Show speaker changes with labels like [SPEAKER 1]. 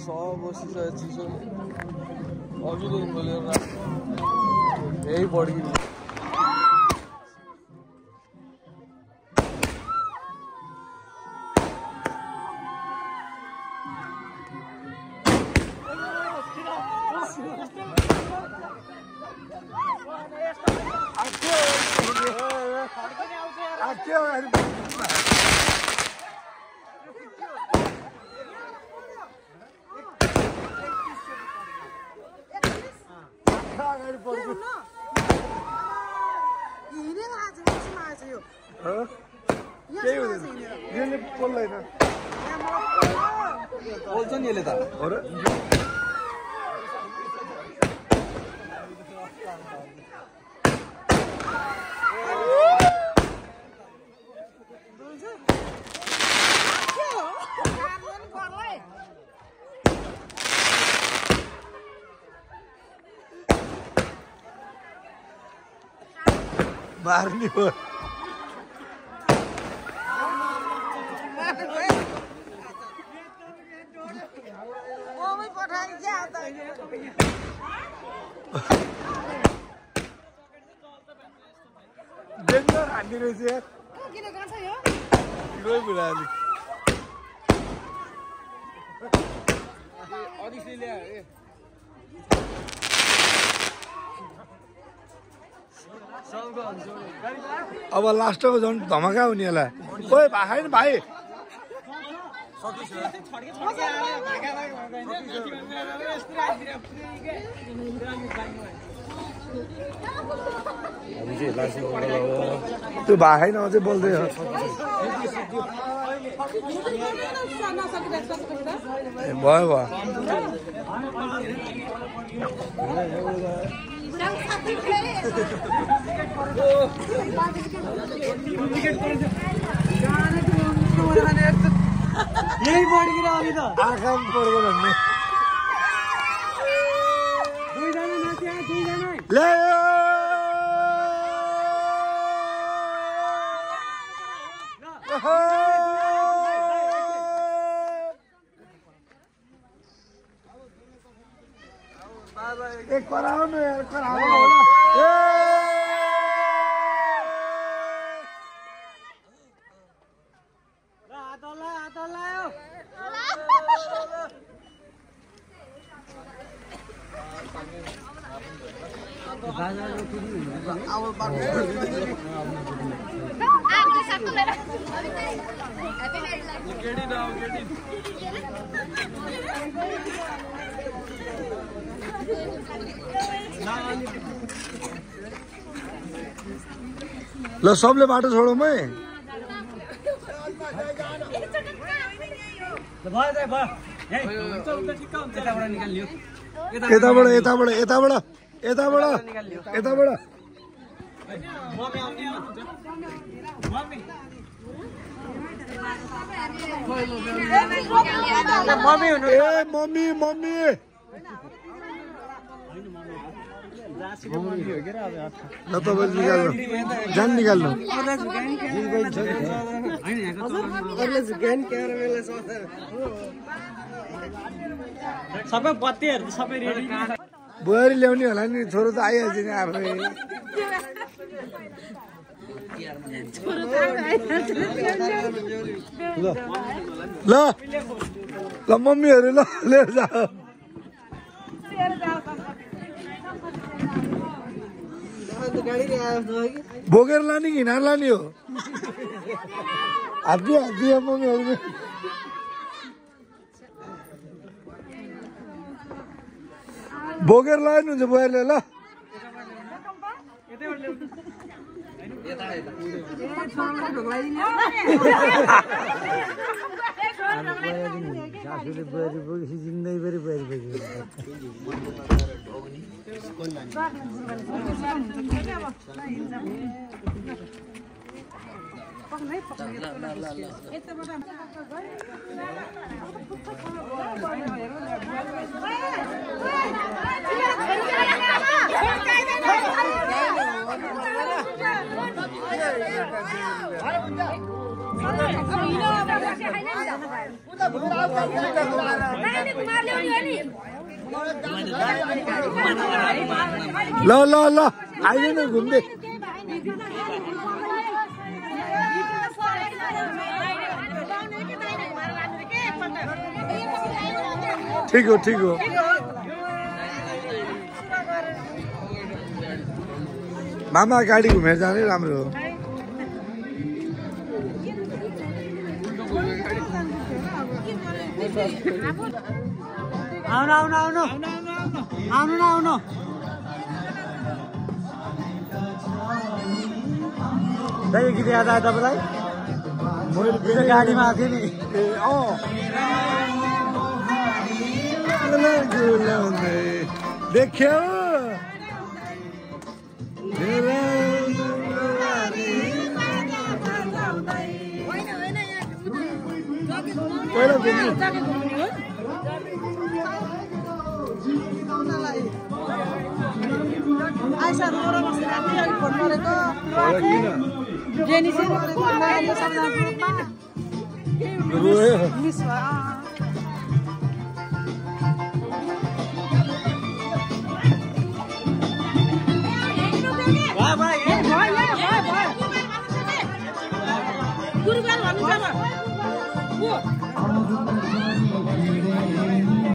[SPEAKER 1] सब बसिसकेको चिसो अघिदेखि बोलेर यही पड्किन्छ बोल्छ नि यसले त मार्ने हो डेन्जर हान्ने रहेछ यार किन गर्छ यो रोइ बुढाले अदिसले ल्या अब लास्टको झन् धमाका हुने होला ओइ भाइ भाइ त्यो भाइ न अझै बोल्दै भयो भयो यही पड्किन अनि त आँखा पड्यो भन्ने दुईजना नाच्यो दुईजना ल्यायो एक कराओ न यार कराओ ल सबले बाटो छोडौँ है यताबाट यताबाट यताबाट यताबाट यताबाट मम्मी मम्मी ल तपाईँ निकाल्नु जान निकाल्नु
[SPEAKER 2] सबै बत्तीहरू सबै रेडी
[SPEAKER 1] बुहारी ल्याउने होला नि छोरो त आइहाल्छ नि आफै ल ल मम्मीहरू ल लिएर जा बोकेर लाने कि हिँडेर लाने हो हात्ती हात्ती मम्मीहरू बोकेर लानुहुन्छ बुहारीले ल सासूले बुहारी बोकेपछि जिन्दगीभरि बुहारी बोकेको
[SPEAKER 3] Ini
[SPEAKER 1] ल ल ल आइदैन घुम्दै ठीक हो ठीक हो मामा गाडी घुमेर जाने राम्रो हो
[SPEAKER 2] आउनु आउनु आउनु आउनु न आउनु दाइ गीत याद आयो तपाईँलाई मैले गाडीमा आएको थिएँ
[SPEAKER 1] नि देख्यो पहिला
[SPEAKER 2] आइसा रोएर बसेर अलिक फोन गरेको जेनिसी मिस